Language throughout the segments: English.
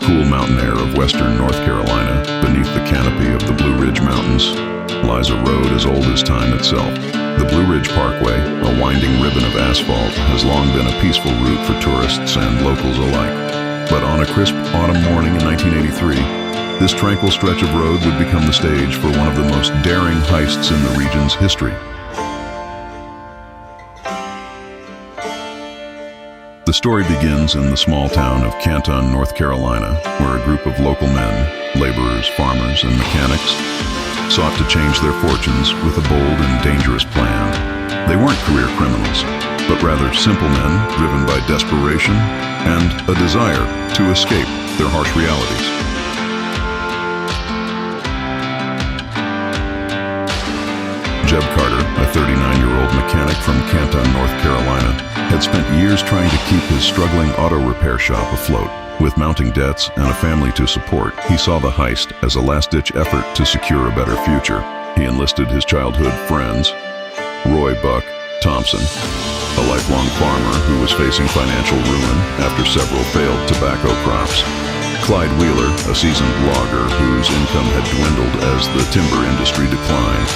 the cool mountain air of western North Carolina, beneath the canopy of the Blue Ridge Mountains, lies a road as old as time itself. The Blue Ridge Parkway, a winding ribbon of asphalt, has long been a peaceful route for tourists and locals alike. But on a crisp autumn morning in 1983, this tranquil stretch of road would become the stage for one of the most daring heists in the region's history. The story begins in the small town of Canton, North Carolina, where a group of local men, laborers, farmers, and mechanics sought to change their fortunes with a bold and dangerous plan. They weren't career criminals, but rather simple men driven by desperation and a desire to escape their harsh realities. Jeb Carter, a 39-year-old mechanic from Canton, North Carolina, had spent years trying to keep his struggling auto repair shop afloat. With mounting debts and a family to support, he saw the heist as a last-ditch effort to secure a better future. He enlisted his childhood friends, Roy "Buck" Thompson, a lifelong farmer who was facing financial ruin after several failed tobacco crops, Clyde Wheeler, a seasoned logger whose income had dwindled as the timber industry declined,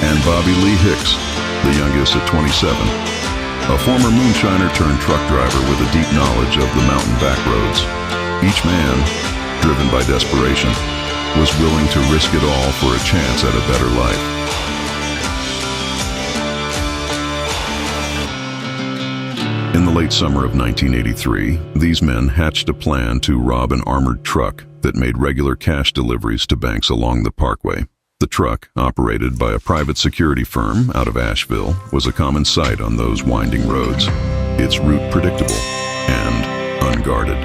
and Bobby Lee Hicks, the youngest at 27, a former moonshiner turned truck driver with a deep knowledge of the mountain back roads. Each man, driven by desperation, was willing to risk it all for a chance at a better life. In the late summer of 1983, these men hatched a plan to rob an armored truck that made regular cash deliveries to banks along the parkway. The truck, operated by a private security firm out of Asheville, was a common sight on those winding roads, its route predictable and unguarded.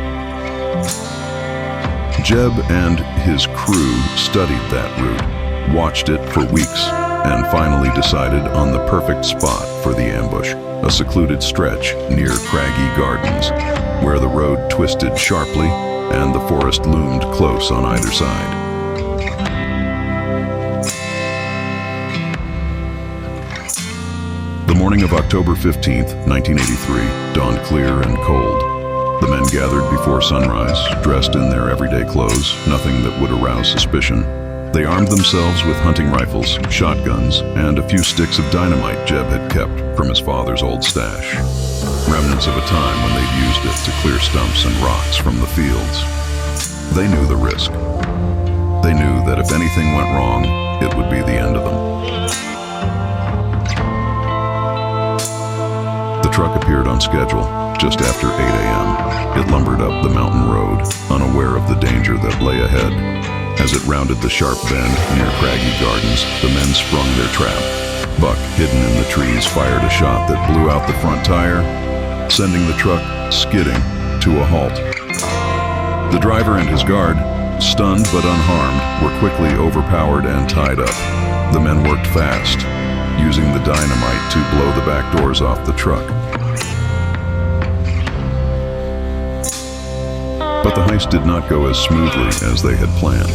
Jeb and his crew studied that route, watched it for weeks, and finally decided on the perfect spot for the ambush, a secluded stretch near Craggy Gardens, where the road twisted sharply and the forest loomed close on either side. The morning of October 15th, 1983, dawned clear and cold. The men gathered before sunrise, dressed in their everyday clothes, nothing that would arouse suspicion. They armed themselves with hunting rifles, shotguns, and a few sticks of dynamite Jeb had kept from his father's old stash, remnants of a time when they'd used it to clear stumps and rocks from the fields. They knew the risk. They knew that if anything went wrong, it would be the end of them. The truck appeared on schedule, just after 8 a.m. It lumbered up the mountain road, unaware of the danger that lay ahead. As it rounded the sharp bend near Craggy Gardens, the men sprung their trap. Buck, hidden in the trees, fired a shot that blew out the front tire, sending the truck skidding to a halt. The driver and his guard, stunned but unharmed, were quickly overpowered and tied up. The men worked fast, using the dynamite to blow the back doors off the truck. But the heist did not go as smoothly as they had planned.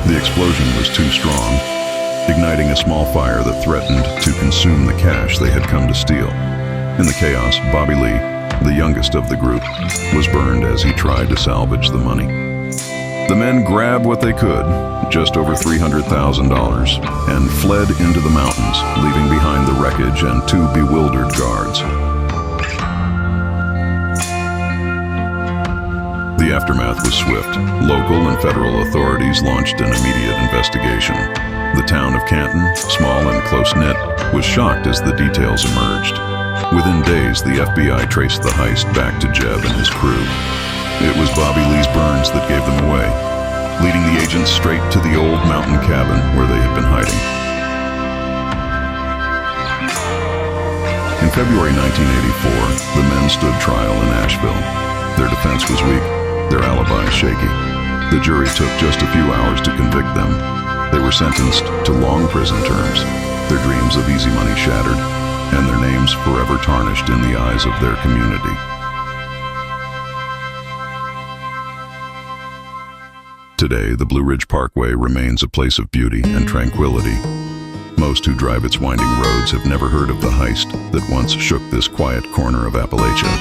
The explosion was too strong, igniting a small fire that threatened to consume the cash they had come to steal. In the chaos, Bobby Lee, the youngest of the group, was burned as he tried to salvage the money. The men grabbed what they could, just over $300,000, and fled into the mountains, leaving behind the wreckage and two bewildered guards. The aftermath was swift. Local and federal authorities launched an immediate investigation. The town of Canton, small and close-knit, was shocked as the details emerged. Within days, the FBI traced the heist back to Jeb and his crew. It was Bobby Lee's burns that gave them away, leading the agents straight to the old mountain cabin where they had been hiding. In February 1984, the men stood trial in Asheville. Their defense was weak, their alibi shaky. The jury took just a few hours to convict them. They were sentenced to long prison terms, their dreams of easy money shattered, and their names forever tarnished in the eyes of their community. Today, the Blue Ridge Parkway remains a place of beauty and tranquility. Most who drive its winding roads have never heard of the heist that once shook this quiet corner of Appalachia.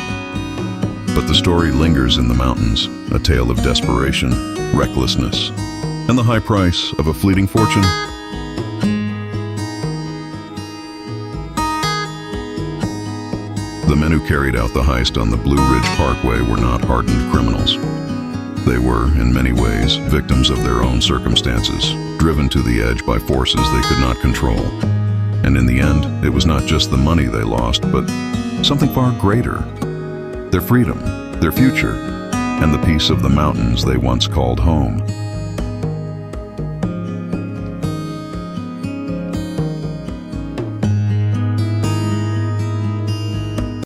But the story lingers in the mountains, a tale of desperation, recklessness, and the high price of a fleeting fortune. The men who carried out the heist on the Blue Ridge Parkway were not hardened criminals. They were, in many ways, victims of their own circumstances, driven to the edge by forces they could not control. And in the end, it was not just the money they lost, but something far greater. Their freedom, their future, and the peace of the mountains they once called home.